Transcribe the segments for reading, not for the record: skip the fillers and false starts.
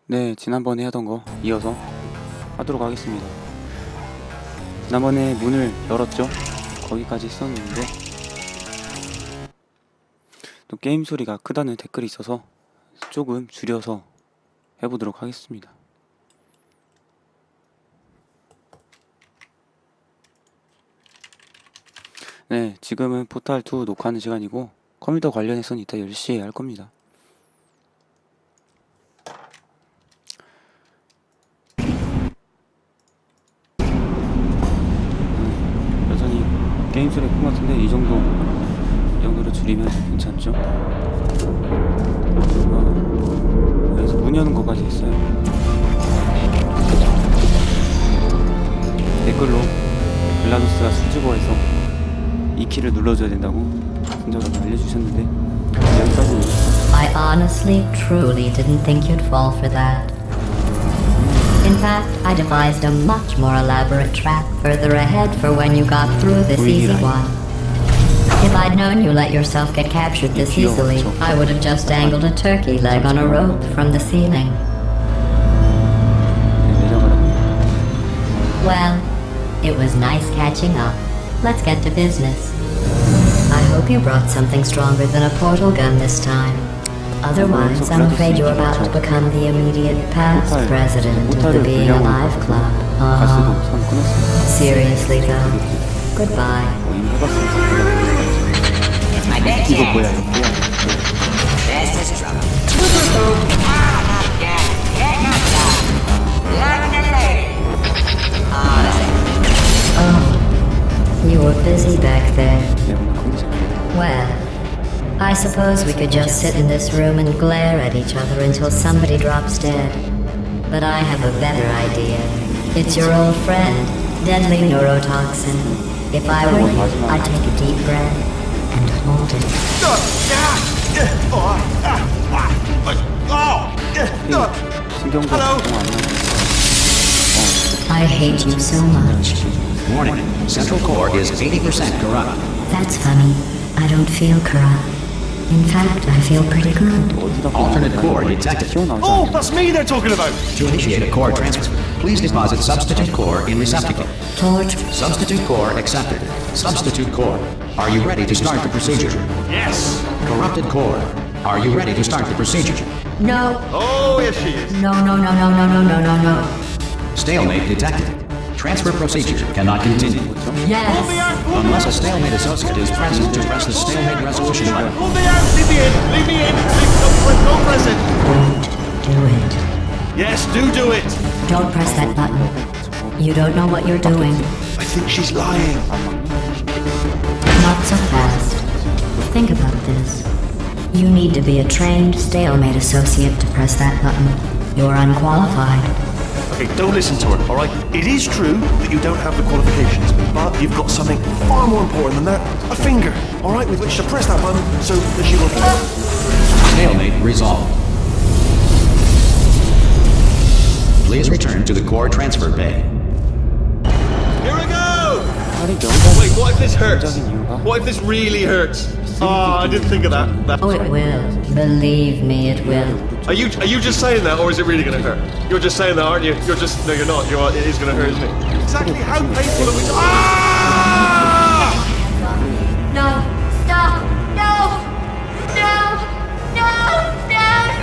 네, 지난번에 하던 거 이어서 하도록 하겠습니다. 지난번에 문을 열었죠? 거기까지 했었는데 또 게임 소리가 크다는 댓글이 있어서 조금 줄여서 해보도록 하겠습니다. 네, 지금은 포탈2 녹화하는 시간이고 컴퓨터 관련해서는 이따 10시에 할 겁니다. 여전히 게임 소리가 큰 것 같은데 이 정도로 줄이면 괜찮죠? 그래서 문 여는 거까지 했어요. 댓글로 글라도스가 수줍어해서 이 키를 눌러줘야 된다고 친절하게 알려주셨는데 여기까지. I honestly, truly didn't think you'd fall for that. In fact, I devised a much more elaborate trap further ahead for when you got through this easy one. If I'd known you let yourself get captured this easily, I would have just dangled a turkey leg on a rope from the ceiling. Well, it was nice catching up. Let's get to business. I hope you brought something stronger than a portal gun this time. Otherwise, I'm afraid you're about to become the immediate past president of the Being Alive Club. Seriously though, goodbye. 이거 뭐야 이거 Oh, you were busy back there. Well, I suppose we could just sit in this room and glare at each other until somebody drops dead. But I have a better idea. It's your old friend, deadly neurotoxin. If I were you, I'd take a deep breath and hold it. Hello. I hate you so much. Warning, Central Core is 80% corrupt. That's funny. I don't feel corrupt. In fact, I feel pretty good. Alternate core detected. Oh, that's me they're talking about! To initiate a core transfer, please deposit substitute core in receptacle. Torch. Substitute core accepted. Substitute core, are you ready to start the procedure? Yes! Corrupted core, are you ready to start the procedure? No. Oh, yes she is. No, no, no, no, no, no, no, no, no. Stalemate detected. Transfer procedure cannot continue. Yes. Pull me out! Pull me Unless a stalemate associate is present to press the stalemate resolution button. Pull me out! Leave me in! Leave me in! Don't press it! Don't do it. Yes, do it! Don't press that button. You don't know what you're doing. I think she's lying. Not so fast. Think about this. You need to be a trained stalemate associate to press that button. You're unqualified. Okay, don't listen to her, alright? It is true that you don't have the qualifications, but you've got something far more important than that. A finger, alright, with which to press that button so that she will... Stalemate resolved. Please return to the core transfer bay. Here we go! 팔이 Wait, what if this hurts? 적인 이유가 What if this really hurts? Oh, I didn't think of that. Oh, it will. Believe me, it will. Are you just saying that, or is it really gonna hurt? You're just saying that, aren't you? You're just... No, you're not. It is gonna hurt, isn't it? Exactly how painful are we... Ah! No! Stop! No! No! No! No!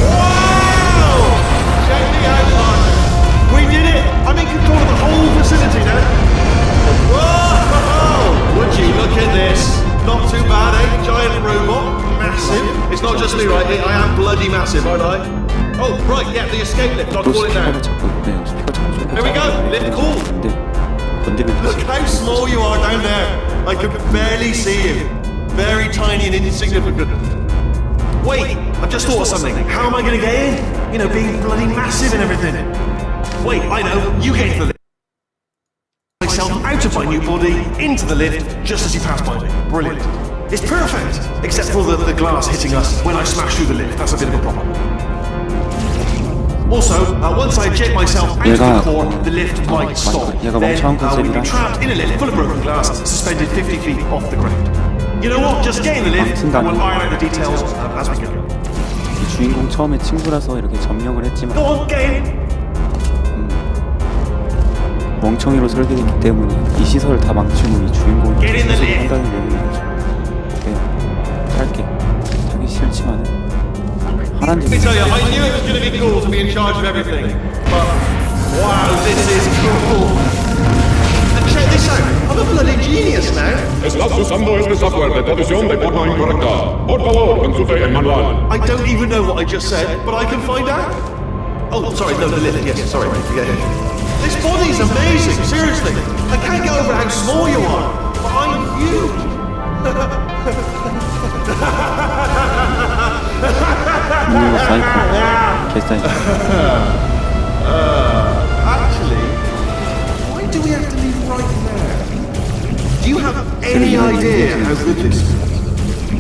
Wow! Check me out, partner. We did it! I'm in control of the whole facility now. Whoa! Would you look at this? Not too bad, eh? Giant robot. Massive. It's not just me, right? I am bloody massive, aren't I? Oh, right, yeah, the escape lift. I'll 또 call it now. 스피커를 잡고 네 스피커 잡고 There we go. Lift cool. 네 건드리면 Look how small you are down there. I can barely see you. Very tiny and insignificant. Wait, I've just thought of something. How am I going to get in? You know, being bloody massive and everything. Wait, I know. You get into the lift. Myself out of my new body, into the lift, just as you pass by me. Brilliant. It's perfect, except for the glass hitting us when I smash through the lift. That's a bit of a problem. Also, once I eject myself out of the core, the lift might stop. 얘가 Then 멍청한 we'd be 컨셉이라 trapped in a lift full of broken glass, suspended 50 feet off the ground. You know what? Just get in the lift, and we'll iron out the details as we go. 이 주인공 처음에 친구라서 이렇게 점령을 했지만 Go on, get in. 멍청이로 설계됐기 때문에 이 시설을 다 망치고 이 주인공이 Get in the 수술을 lift. 한다는 내용이죠. 할게. 하기 싫지만은 하란 Let me 얘기. tell you, I knew it was going to be cool to be in charge of everything. But, wow, this is cool. And check this out, I'm a bloody genius now. Estás usando este software de traducción de forma incorrecta. Por favor, consulte el manual. I don't even know what I just said, but I can find out. Oh, sorry, no, the lift, yes, sorry, forget it. This body's amazing, seriously. I can't get over how small you are, but I'm huge. 이거 사이코. 개사이코. Actually, why do we have to leave right there? Do you have any idea how good this is?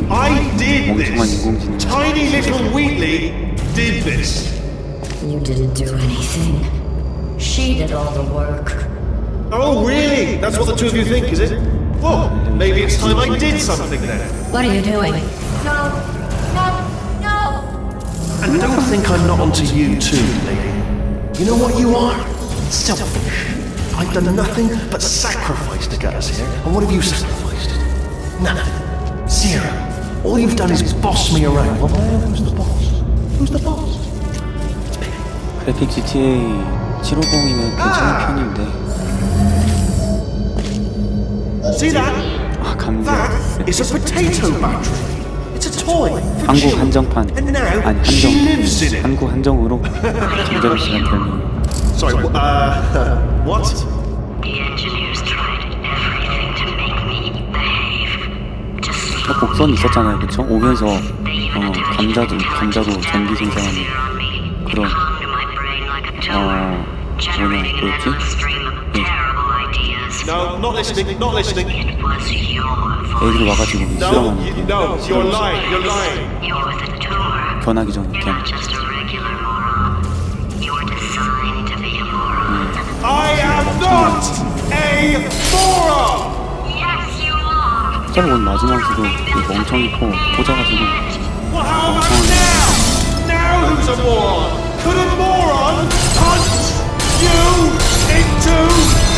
I did this. Tiny little Wheatley did this. You didn't do anything. She did all the work. Oh, really? That's what the two of you think, is it? Well, maybe it's time I did something then. What are you doing? No, no, no. And don't think I'm not onto you too, lady. You know what you are? Selfish. I've done nothing but sacrifice to get us here. And what have you sacrificed? Nothing. Zero. All you've done is boss me around. Well, who's the boss? Who's the boss? 그래픽 GTA 750이면 괜찮은 편인데. See that? 아 감사. That is a potato battery. It's a toy for 한국 children. 한정판. And now 아니 she 한정. lives in it. 한국 한정으로 김대로 씨가 별명. Sorry, what? The engineers tried everything to make me behave. Just 딱 곡선이 있었잖아요, 그쵸? 오면서 감자도 전기 생산하는 그런 뭐냐 뭐였지? No, not listening, not listening. 애들이 와가지고 No, 실험하는 no, you're lying, you're lying. 변하기 전에 이렇게 하는. I am not a moron! 진짜로 온 마지막에도 이 멍청이 코 꽂아가지고 Well, how about now? Now who's a moron? Could a moron punch you into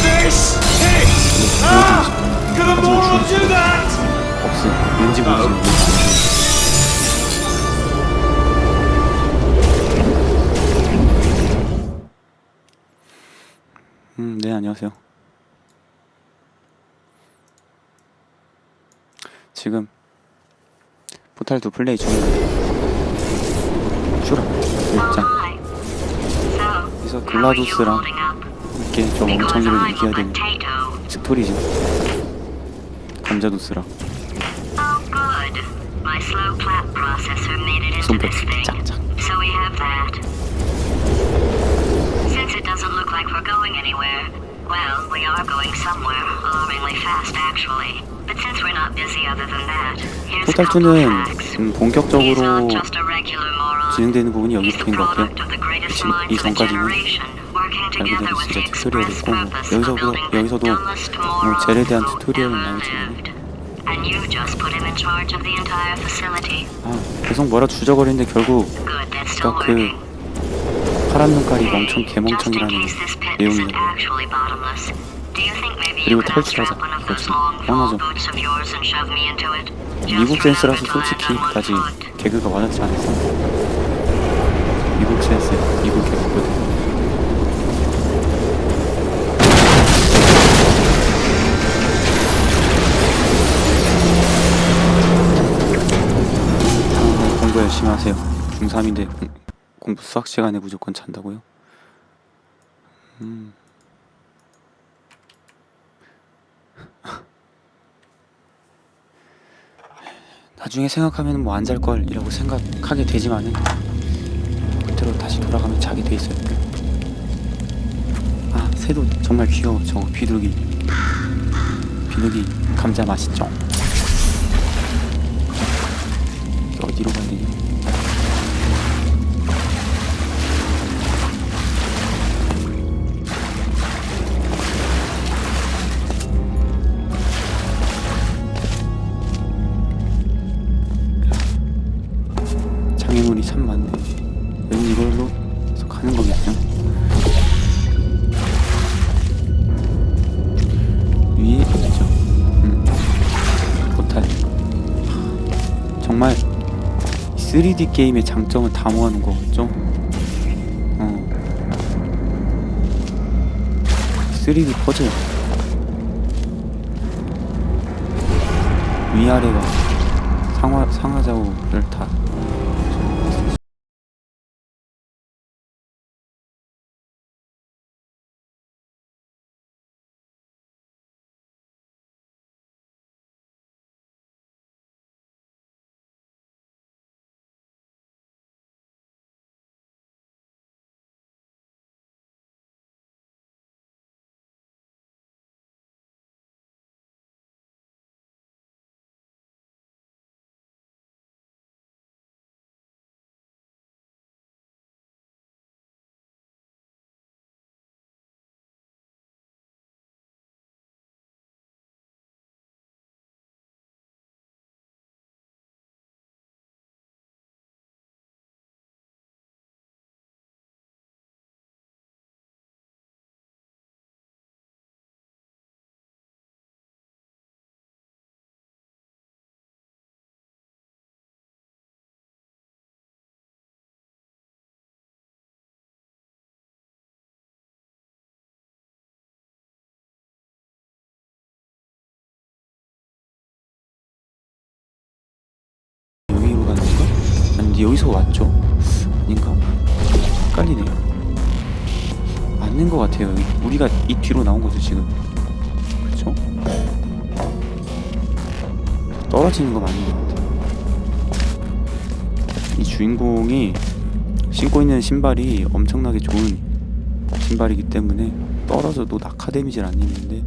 this pit? Could a moron do that? 없음. 왠지 모르지. 네, 안녕하세요. 지금 포탈2 플레이 중입니다. 슈라 1장. 그래서 글라두스랑 이렇게 저 멍청이를 이겨야 되는 스토리죠. 감자두스랑 손뼉 짝짝. Well, we are going somewhere, alarmingly fast actually. But since we're not busy other than that, here's a couple of 포탈2는 facts. He's 본격적으로 not just a regular moron. 진행되는 부분이 He's the 여기서인 것 같아요. product of the greatest 이 minds of a 전까지는 generation, working 말 together 그대로 with 진짜 the 튜토리얼 express 있고 purpose of building the 여기서도 dumbest 뭐 moron 젤에 대한 who 튜토리얼은 ever 나오지만 lived. And you just put him in charge of the entire facility. 계속 뭐라 주저거리는데 결국 Good, that's still 그 working. 파란 눈깔이 멍청 Just in 개멍청이라는 case this pit isn't 내용이잖아요. actually bottomless. Do you think maybe 그리고 you could 탈출하자 strap one of those 이거지. long 뻔하죠. fall boots of yours and shove me into it? 미국 Just 센스라서 remember to 솔직히 land on one 그다지 foot. 개그가 와닿지 않았어. 미국 센스, 미국 개그거든. 공부 열심히 하세요. 중3인데 공부 수학 시간에 무조건 잔다고요? 나중에 생각하면 뭐 안 잘 걸이라고 생각하게 되지만은 그때로 다시 돌아가면 자게 돼 있어요. 새도 정말 귀여워. 저거 비둘기 감자 맛있죠? 어디로 가야 되냐? 3D 게임의 장점은 다 모아놓은 거겠죠? 3D 퍼즐 위아래가 상하좌우를 다 여기로 가는 건가? 아니 여기서 왔죠? 아닌가? 헷갈리네요. 맞는 것 같아요. 우리가 이 뒤로 나온 거죠 지금. 그쵸? 떨어지는 거 맞는 것 같아요. 이 주인공이 신고 있는 신발이 엄청나게 좋은 신발이기 때문에 떨어져도 낙하 데미지를 안 입는데,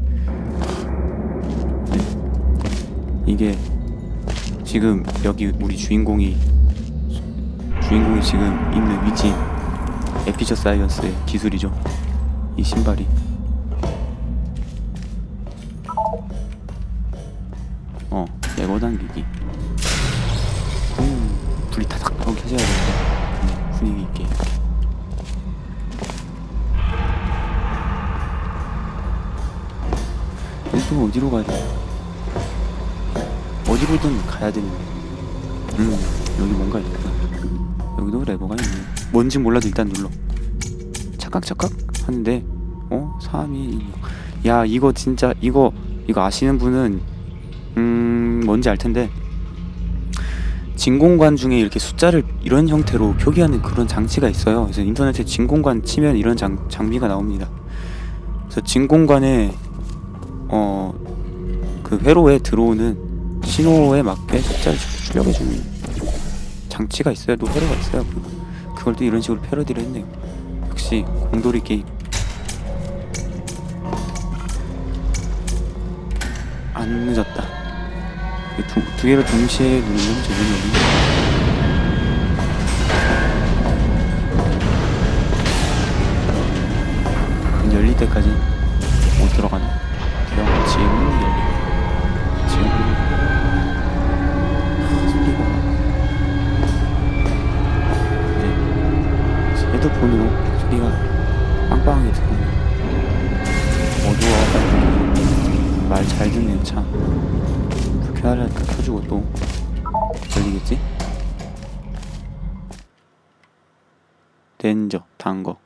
네. 이게 지금 여기 우리 주인공이 지금 있는 위치 에피처 사이언스의 기술이죠. 이 신발이 레버 당기기. 불이 타닥 나오게 해줘야겠다. 분위기 있게 이렇게. 일단 어디로 가야 돼? 어디로든 가야 되는데. 여기 뭔가 있구나. 여기도 레버가 있네. 뭔지 몰라도 일단 눌러. 착각 하는데 3, 2, 6. 야 이거 진짜 이거 아시는 분은 뭔지 알 텐데, 진공관 중에 이렇게 숫자를 이런 형태로 표기하는 그런 장치가 있어요. 그래서 인터넷에 진공관 치면 이런 장비가 나옵니다. 그래서 진공관에 그 회로에 들어오는 신호에 맞게 숫자를 출력해주는 장치가 있어요. 또 회로가 있어요. 그걸 또 이런 식으로 패러디를 했네요. 역시 공돌이 게임. 안 늦었다. 두 개를 동시에 누르면 저기는 열릴 때까지 못 들어가네. 지금 열리고. 지금 소리가 네. 헤드폰으로 소리가 빵빵하게 들어오네. 어두워. 말 잘 듣네요 참. 불쾌하니까 켜주고 또 열리겠지? 덴저 단거.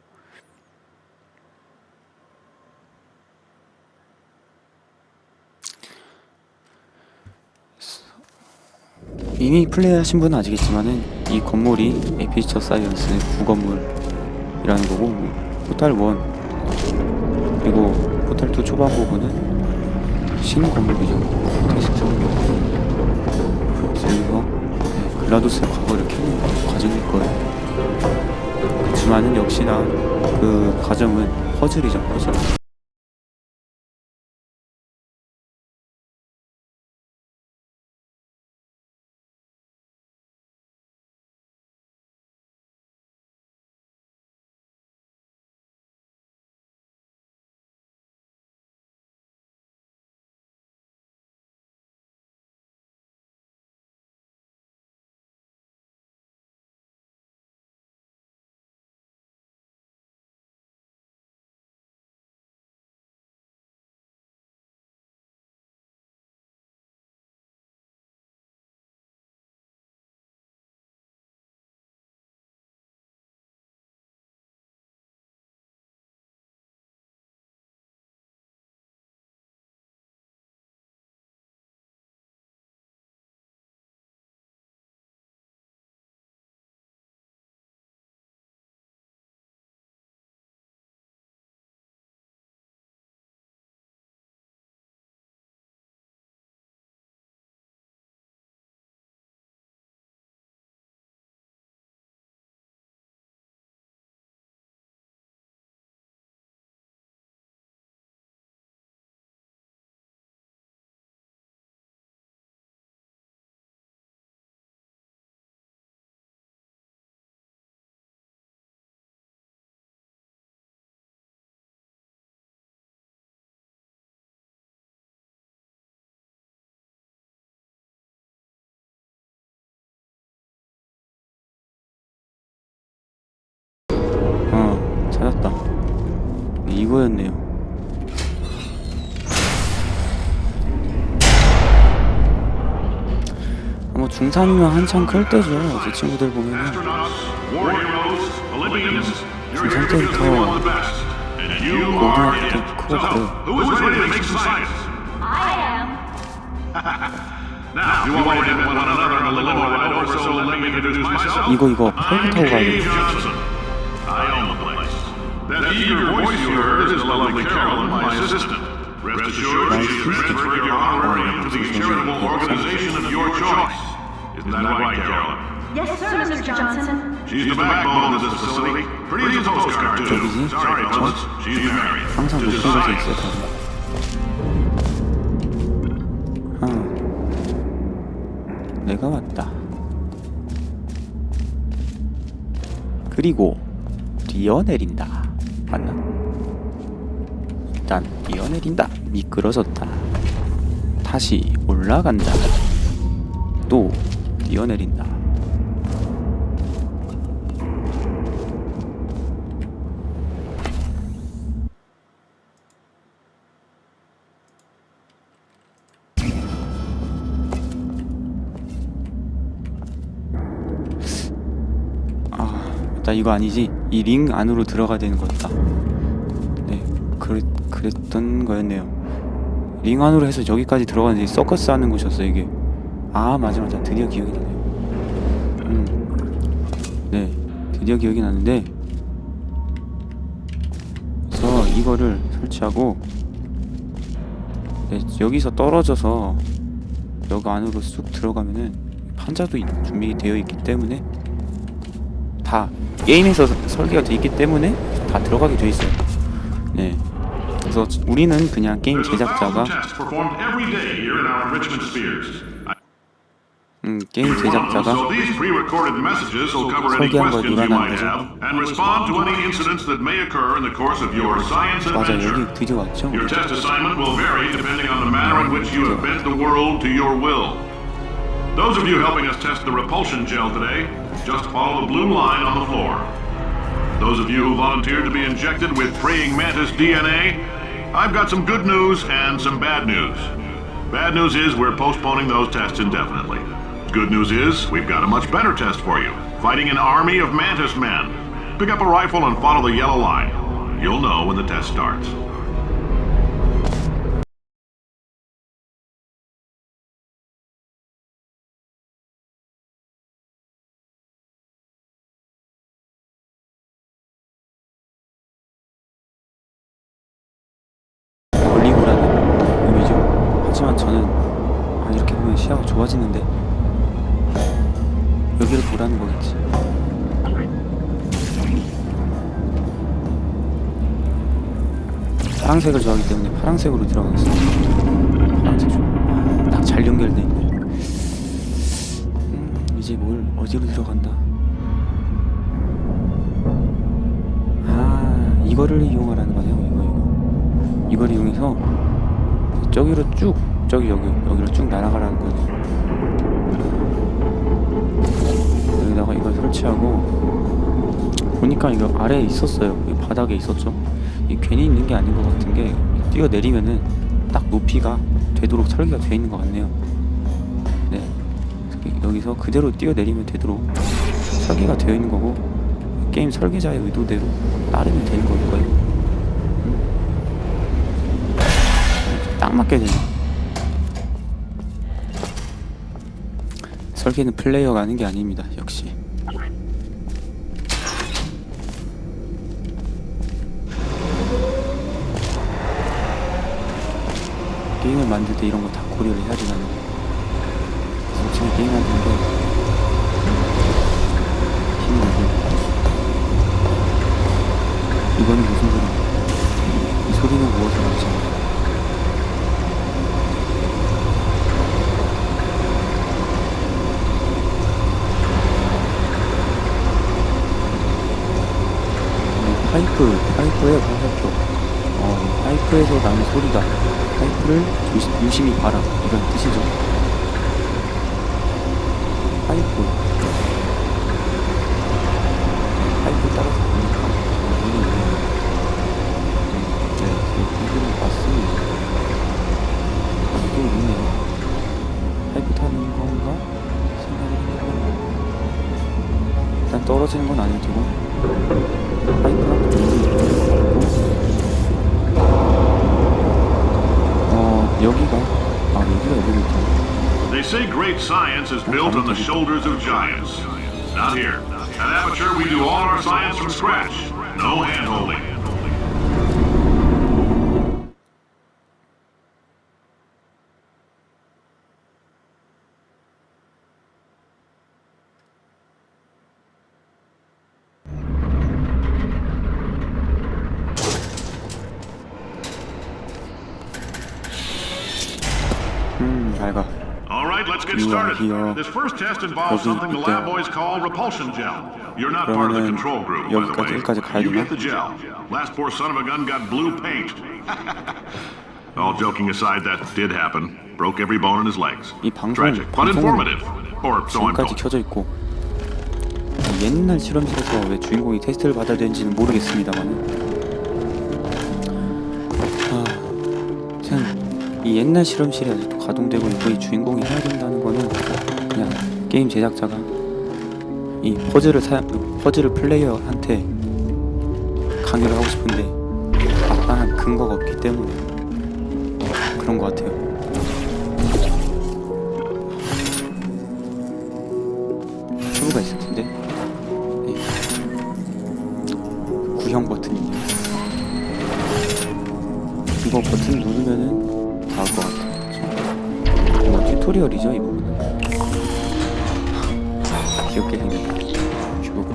이미 플레이하신 분은 아시겠지만은 이 건물이 에피처 사이언스의 구건물이라는 거고, 포탈1 그리고 포탈2 초반 부분은 신건물이죠. 테스트. 그래서 글라도스의 과거를 캐는 과정일 거예요. 그렇지만은 역시나 그 과정은 퍼즐이죠, 퍼즐. 이거였네요. 뭐 중3이면 한창 클 때죠. 제 친구들 보면은 중3 때부터 고등학교 때 크고 그래요. 이거 펄 타고 가야 돼. That eager voice you heard is the lovely Carolyn, my assistant. Rest assured, she is ready to bring your honorarium to the charitable organization of your choice. Isn't that right, Carolyn? Yes, sir, Mr. Johnson. She's the backbone of this facility. Pretty as a postcard, too. Sorry, fellas. She's married. 항상 To 높은 곳에 decide. 있어요, 다들. 내가 왔다. 그리고 뛰어내린다. 맞나? 일단 뛰어내린다. 미끄러졌다. 다시 올라간다. 또 뛰어내린다. 이거 아니지? 이 링 안으로 들어가야 되는 거였다. 네, 그랬던 거였네요. 링 안으로 해서 여기까지 들어가는데 서커스 하는 곳이었어 이게. 아 맞아 드디어 기억이 나네요. 네, 드디어 기억이 나는데, 그래서 이거를 설치하고, 네, 여기서 떨어져서 여기 안으로 쑥 들어가면은 판자도 준비되어 있기 때문에 다 게임에서 설계가 돼 있기 때문에 다 들어가게 돼 있어요. 네. 그래서 우리는 그냥 게임 제작자가 게임 제작자가 설계한 걸 놀아나는 거죠. 맞아, 여기 드디어 왔죠. Your test assignment will vary depending on the manner in which you have bent the world to your will. Those of you helping us test the repulsion gel today, just follow the blue line on the floor. Those of you who volunteered to be injected with praying mantis DNA, I've got some good news and some bad news. Bad news is we're postponing those tests indefinitely. Good news is we've got a much better test for you. Fighting an army of mantis men. Pick up a rifle and follow the yellow line. You'll know when the test starts. 걸리고라는 의미죠. 하지만 저는 이렇게 보면 시야가 좋아지는데 여기를 보라는 거겠지. 파란색을 좋아하기 때문에 파란색으로 들어가겠습니다. 파란색 좋아. 딱 잘 연결돼 있네. 이제 어디로 들어간다. 이거를 이용하라는 거네요. 이걸 이용해서 저기로 쭉 여기로 쭉 날아가라는 거네요. 여기다가 이걸 설치하고, 보니까 이거 아래에 있었어요. 이 바닥에 있었죠. 이 괜히 있는 게 아닌 것 같은 게, 뛰어내리면은 딱 높이가 되도록 설계가 되어 있는 것 같네요. 네, 여기서 그대로 뛰어내리면 되도록 설계가 되어 있는 거고, 게임 설계자의 의도대로 따르면 되는 걸 거예요. 딱 맞게 되네. 설계는 플레이어가 하는 게 아닙니다. 역시. 게임을 만들 때 이런 거 다 고려를 해야지. 나는 솔직히 게임 만드는데 힘이 나고. 이건 무슨 소리야? 이 소리는 무엇을 말하지? 파이프에 화살표. 파이프에서 나는 소리다. 파이프를 유심히 봐라. 이런 뜻이죠. 파이프 따라서 보니까 터지는 건 아닐 테고 파이프랑 여기가 엘리베이터. They say great science is built on the shoulders of giants. Not here. At Amateur, we do all our science from scratch. No hand-holding. 밝아. All right, let's get started. This first test involves something the lab boys call repulsion gel. You're not part of the control group, by the way. You get the gel. Last poor son of a gun got blue paint. All joking aside, that did happen. Broke every bone in his legs. Tragic, but informative. Or so I'm 지금까지 told. 켜져 있고 옛날 실험실에서 왜 주인공이 테스트를 받아야 되는지는 모르겠습니다만 이 옛날 실험실이 아직도 가동되고 있고 이 주인공이 해야 된다는 거는 그냥 게임 제작자가 이 퍼즐을 플레이어한테 강요를 하고 싶은데 마땅한 근거가 없기 때문에 그런 것 같아요. 튜브가 있을 텐데 구형 버튼이네요. 이거 버튼 누르면은 나올 것 같아요. 튜토리얼이죠 이 부분은. 귀엽게 생겼다. 큐브.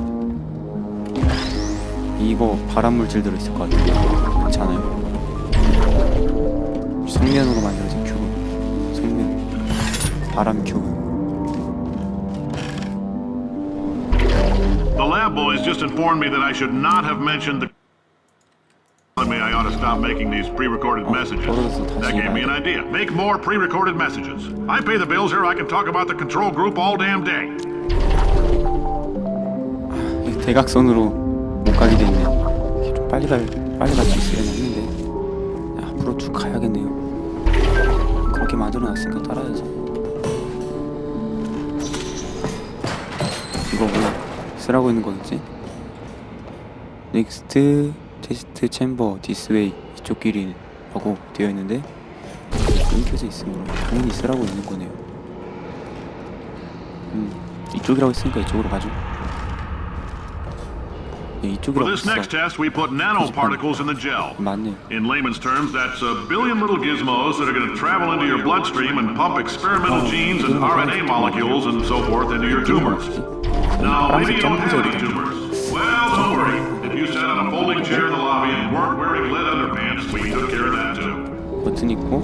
이거 발암물질 들어있을 것 같은데 괜찮아요? 성면으로 만들어진 큐브. 성면 바람 큐브. The lab boys just informed me that I should not have mentioned the... telling me I ought to stop making these pre-recorded messages. That gave me an idea. Make more pre-recorded messages. I pay the bills here. I can talk about the control group all damn day. 대각선으로 못 가게 돼 있네. 좀 빨리 갈 수 있으면 했는데 앞으로 쭉 가야겠네요. 그렇게 만들어놨으니까 따라야지. 이거 뭐야? 쓰라고 있는 거겠지? 넥스트 테스트 챔버 디스웨이 이쪽 길이라고 되어 있는데 끊겨져 있으므로 당연히 쓰라고 있는 거네요. 이쪽이라고 했으니까 이쪽으로 가죠. For this next test, we put nanoparticles in the gel. 맞네요. In layman's terms, that's a billion little gizmos that are going to travel into your bloodstream and pump experimental genes and RNA molecules and so forth into your tumors. Now, maybe you don't have any tumors. Well, don't worry. If you sat on a folding chair in the lobby and weren't wearing lead underpants, we took care of that too. 버튼 있고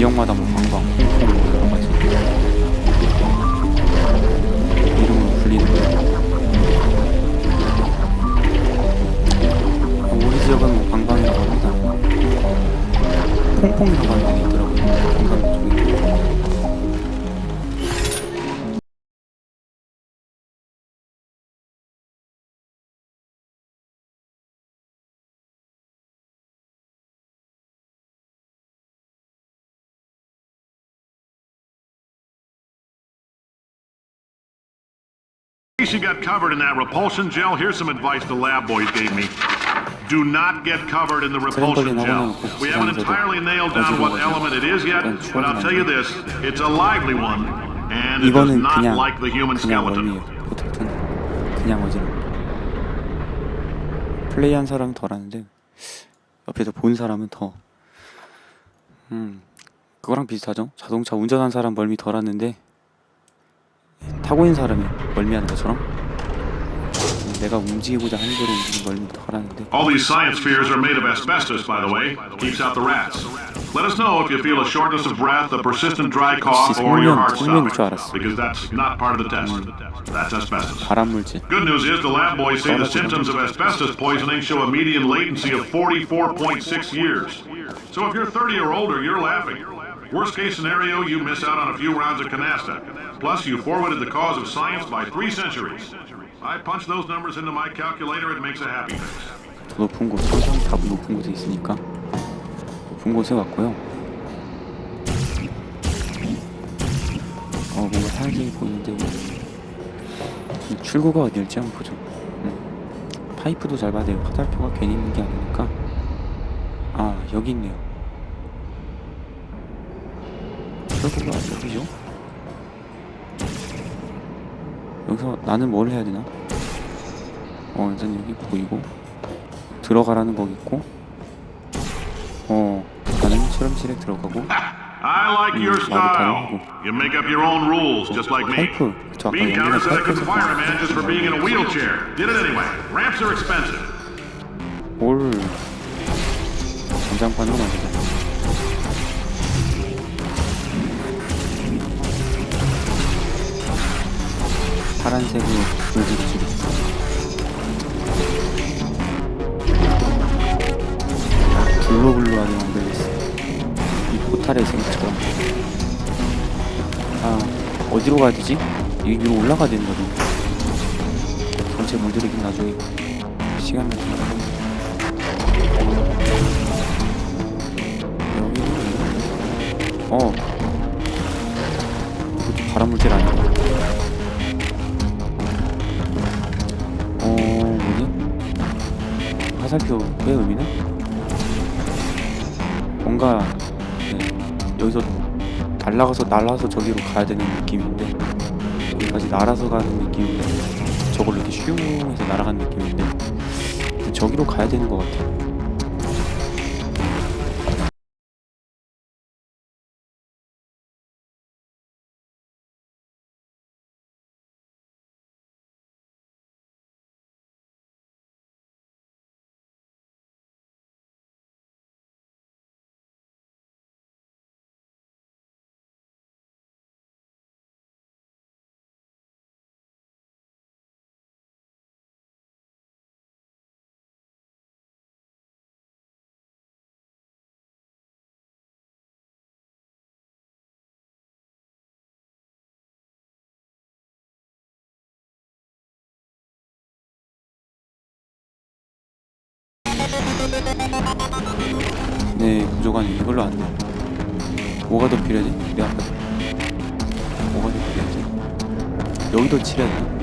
지역마다 뭐 관광, 홍콩 뭐 여러 가지 이름으로 불리는 거예요. 우리 지역은 뭐 관광이라고 합니다. 홍콩이라고 하는 데가 있더라고요. 경상도 쪽에. In case you got covered in that repulsion gel, here's some advice the lab boys gave me. Do not get covered in the repulsion gel. We haven't entirely nailed down what element it is yet, but I'll tell you this, it's a lively one, and it does 이거는 not 그냥 like the human skeleton. 원이에요. 포탈2는 그냥 어지러. 플레이한 사람은 덜하는데 옆에서 본 사람은 더. 그거랑 비슷하죠. 자동차 운전한 사람 멀미 덜하는데 타고 있는 사람이 멀미하는 것처럼 내가 움직이고자 하는 대로 움직이는 멀미 덜하는데. All these science spheres are made of asbestos, by the way. Keeps out the rats. Let us know if you feel a shortness of breath, a persistent dry cough, or your heart stopping, because that's not part of the test. That's asbestos. 발암물질. Good news is the lab boys say the symptoms of asbestos poisoning show a median latency of 44.6 years. So if you're 30 or older, you're laughing. Worst case scenario, you miss out on a few rounds of canasta. Plus, you forwarded the cause of science by 3 centuries. I punch those numbers into my calculator, it makes a happy face. 더 높은 곳, 항상 답은 높은 곳에 있으니까 높은 곳에 왔고요. 뭔가 살기 보이는데 출구가 어디일지 한번 보죠. 파이프도 잘 봐야 돼요. 화살표가 괜히 있는 게 아니니까. 아, 여기 있네요. 출구가 여기죠? 여기서 나는 뭘 해야 되나? 일단 여기 보이고 들어가라는 거겠고 나는 실험실에 들어가고 I like your style. You make up your own rules, just like me. Bean counter said I couldn't fire a man just for being in a wheelchair. Did it anyway. Ramps are expensive. 뭘 전장판으로 만들자. 파란색으로 물질이 블루블루하게 만들겠어. 이 포탈의 생처럼. 어디로 가야 되지? 이 위로 올라가야 되는 거죠. 전체 물들이긴 나중에 시간을 좀 이것도 발암물질 아니야? 뭐지? 화살표의 의미는? 뭔가 여기서 날아서 저기로 가야 되는 느낌인데 여기까지 날아서 가는 느낌인데 저걸 이렇게 슝 해서 날아가는 느낌인데 저기로 가야 되는 것 같아요. 네, 부족하니 이걸로 안 돼. 뭐가 더 필요하지? 내 아까 뭐가 더 필요하지? 여기도 칠해야 돼.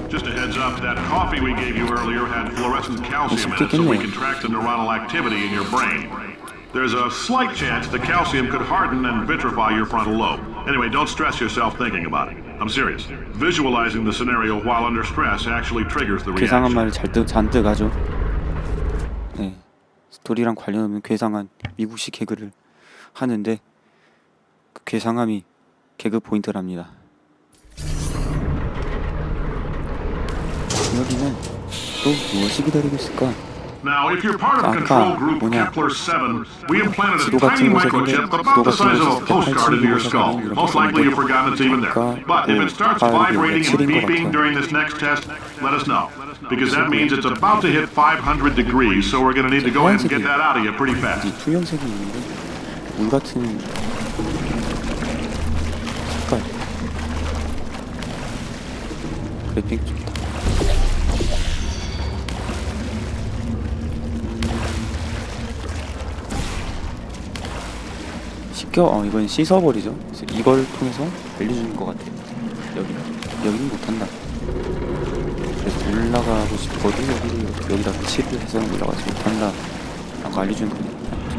Just a heads up, that coffee we gave you earlier had fluorescent calcium in it, so we can track the neuronal activity in your brain. There's a slight chance the calcium could harden and vitrify your frontal lobe. Anyway, don't stress yourself thinking about it. I'm serious. Visualizing the scenario while under stress actually triggers the 괴상한 reaction. 말을 잔뜩 하죠. 네, 스토리랑 관련 없는 괴상한 미국식 개그를 하는데 그 괴상함이 개그 포인트랍니다. 여기는 또 무엇이 기다리고 있을까? Now, if you're part of control group Kepler 7, we implanted a tiny microchip about the size of a postcard into your skull. Most likely you've forgotten it's even there. But if it starts vibrating and beeping during this next test, let us know. Because that means it's about to hit 500 degrees, so we're going to need to go ahead and get that out of you pretty fast. 투명색이 있는데 물 같은 색깔. 그래픽 좋다. 이건 씻어버리죠. 그래서 이걸 통해서 알려주는 것 같아요. 여기는 못한다. 그래서 올라가고 싶어도 여기다 칠을 해서는 올라가지 못한다 라고 알려주는 거예요.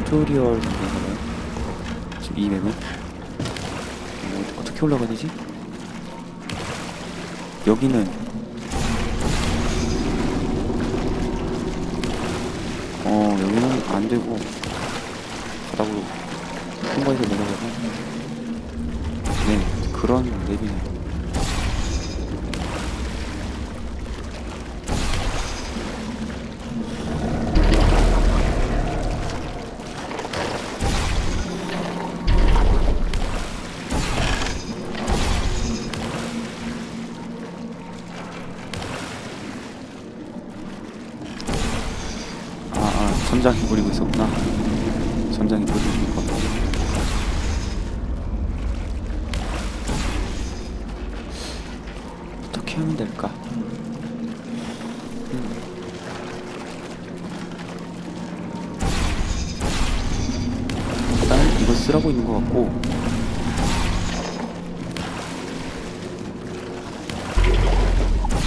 튜토리얼 정도인가요? 지금 이 맵은 어떻게 올라가야 되지? 여기는 여기는 안 되고 바닥으로 통과해서 내려가고 네 그런 맵이네요. 선장이 버리고 있었구나. 선장이 버리고 있는 거. 어떻게 하면 될까? 일단 이거 쓰라고 있는 것 같고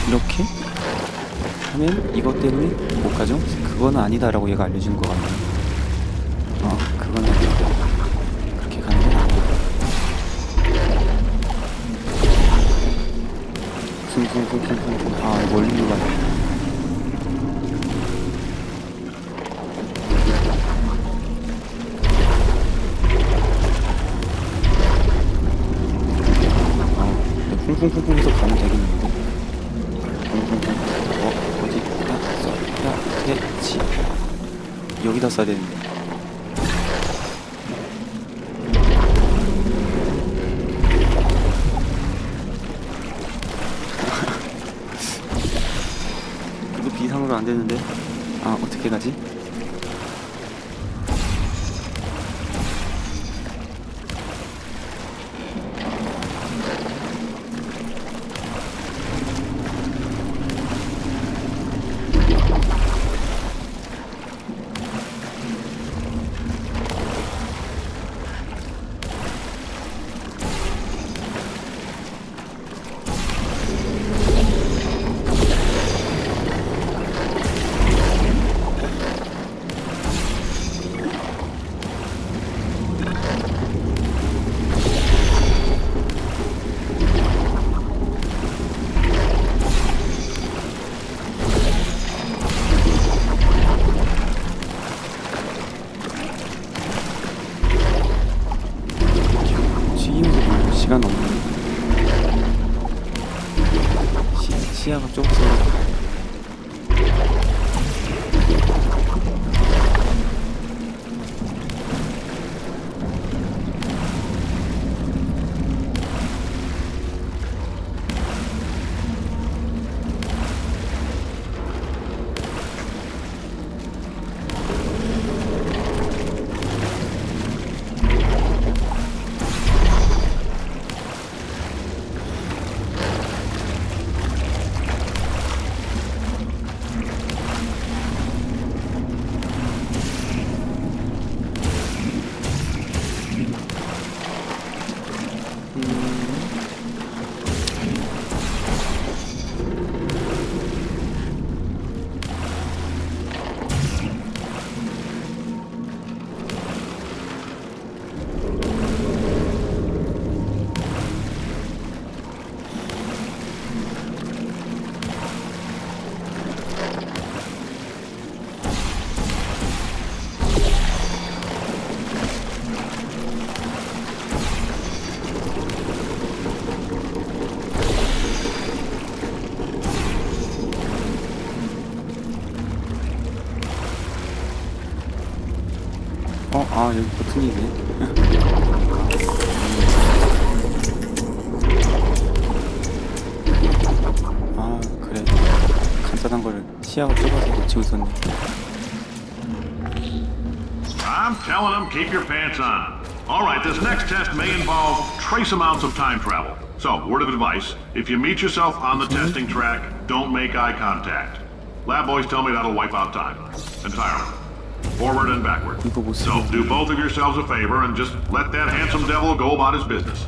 이렇게 하면 이것 때문에 못 가죠? 그건 아니다라고 얘가 알려주는 것 같네. 그건 아니다. 그렇게 가는 건 아니다. 멀리 눌러야 쿵쿵쿵쿵 해서 가면 되겠는데. 어디다 써야겠지. 여기다 써야 되는데. 그거 비상으로 안 되는데. 어떻게 가지? 여기 버튼이 있네. 그래. 간단한 거를 시야가 좁아서 놓치고 있었네. I'm telling them, keep your pants on. Alright, this next test may involve trace amounts of time travel. So, word of advice, if you meet yourself on the testing track, don't make eye contact. Lab boys tell me that'll wipe out time. Entirely. Forward and backward. So, do both of yourselves a favor and just let that handsome devil go about his business.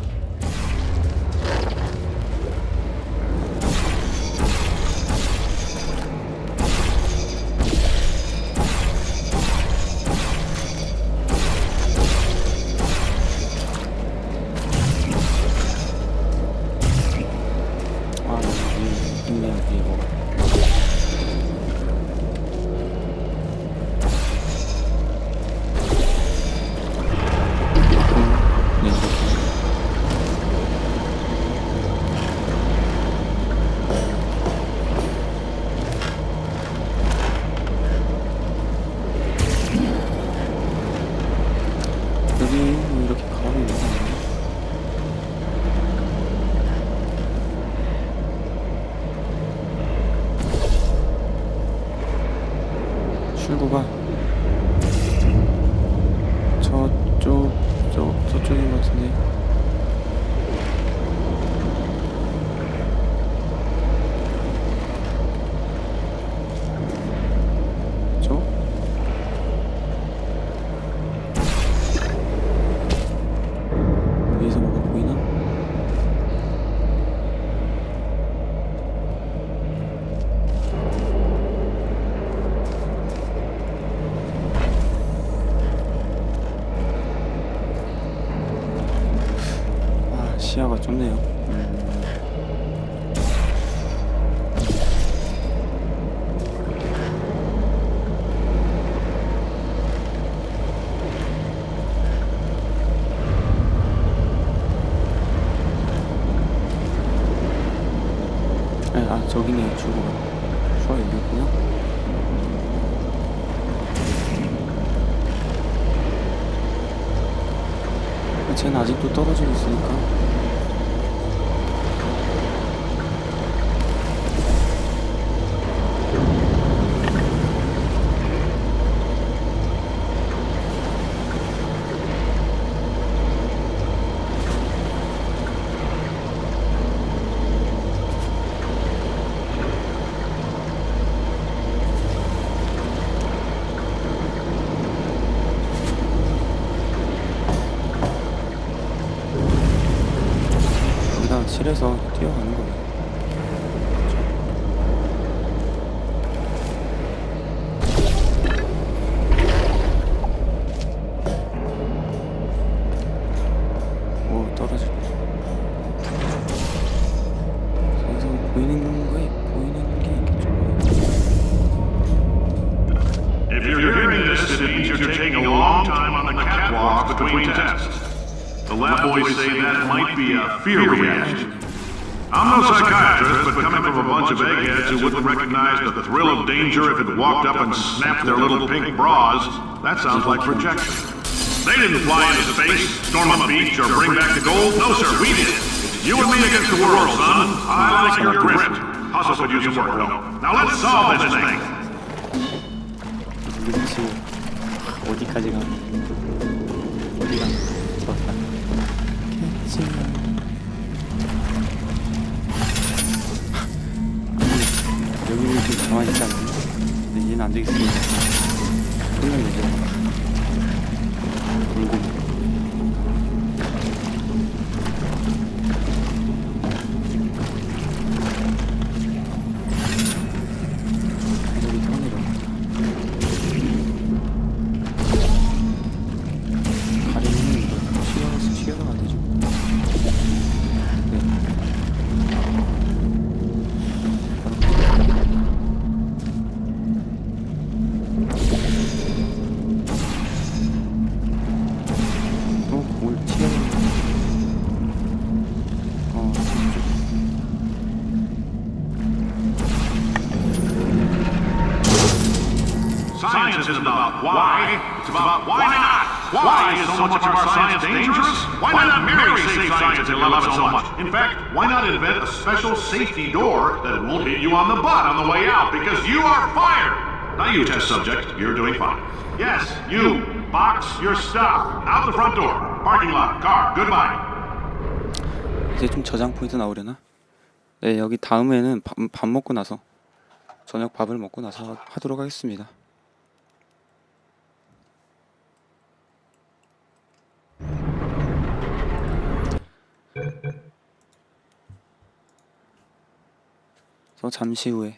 이렇게 가면 되나? 출구가 저쪽인 것 같은데. 위에서 뭐가 보이나? 시야가 좁네요. 저기네, 출구가. 여기였구나. 쟤는 아직도 떨어지고 있으니까. 칠해서 뛰어가는 거예요. 오, 떨어질 거. 여기서 보이는 게 있겠죠. If you're hearing this, it means you're taking a long time on the catwalk between tests. The lab boys say that might be a fear reaction. I'm no psychiatrist, but coming from a bunch of eggheads who wouldn't recognize the thrill of danger if it walked up and snapped their little pink bras, that sounds like projection. They didn't fly into space, storm a beach, or bring back the gold. No, sir, we did. It's you and me against the world, son. I like your grit. Hustle could use some work, though. Now let's solve this thing. 어디까지 가? 어디가? 좋았다. 여기는 좀 가만히 있지 않나? 근데 얘는 안 되겠으니까 분명히 내줘. 돌고. 여기 터내려. 가리는 튀어서 안 되죠. Science isn't about why, it's about why not. Why is so much of our science dangerous? Why not marry safe science if you love it so much? In fact, why not invent a special safety door that won't hit you on the butt on the way out because you are fired? Now you, test subject, you're doing fine. Yes, you. Box your stuff. Out the front door. Parking lot. Car. Goodbye. 이제 좀 저장 포인트 나오려나? 네, 여기 다음에는 밥 먹고 나서 저녁 밥을 먹고 나서 하도록 하겠습니다. 그래서 잠시 후에